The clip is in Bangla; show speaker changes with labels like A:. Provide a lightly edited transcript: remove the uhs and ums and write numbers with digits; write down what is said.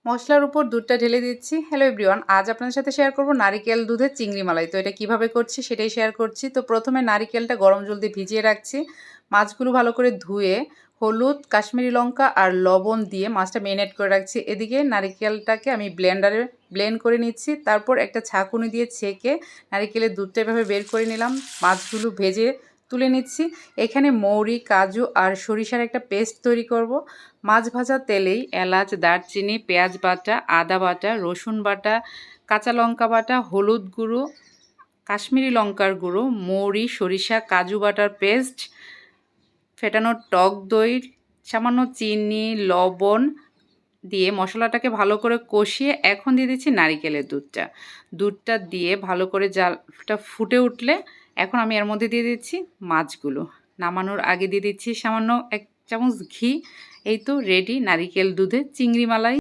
A: মশলার উপর দুধটা ঢেলে দিচ্ছি। হ্যালো এভরিওয়ান, আজ আপনাদের সাথে শেয়ার করব নারিকেল দুধের চিংড়ি মালাই। তো এটা কিভাবে করছি সেটাই শেয়ার করছি। তো প্রথমে নারিকেলটা গরম জল দিয়ে ভিজিয়ে রাখছি। মাছগুলো ভালো করে ধুয়ে হলুদ, কাশ্মীরি লঙ্কা আর লবণ দিয়ে মাছটা মেরিনেট করে রাখছি। এদিকে নারিকেলটাকে আমি ব্লেন্ডারে ব্লেন্ড করে নিচ্ছি। তারপর একটা ছাঁকুনি দিয়ে ছেঁকে নারিকেলের দুধটা এভাবে বের করে নিলাম। মাছগুলো ভেজে তুলে নিচ্ছি। এখানে মৌরি, কাজু আর সরিষার একটা পেস্ট তৈরি করব। মাছ ভাজা তেলেই এলাচ, দারচিনি, পেঁয়াজ বাটা, আদা বাটা, রসুন বাটা, কাঁচা লঙ্কা বাটা, হলুদ গুঁড়ো, কাশ্মীরি লঙ্কার গুঁড়ো, মৌরি, সরিষা, কাজু বাটার পেস্ট, ফেটানো টক দই, সামান্য চিনি, লবণ দিয়ে মশলাটাকে ভালো করে কষিয়ে এখন দিয়ে দিচ্ছি নারিকেলের দুধটা। দুধটা দিয়ে ভালো করে জালটা ফুটে উঠলে এখন আমি এর মধ্যে দিয়ে দিচ্ছি মাছগুলো। নামানোর আগে দিয়ে দিচ্ছি সামান্য 1 চামচ ঘি। এই তো রেডি নারিকেল দুধে চিংড়ি মালাই।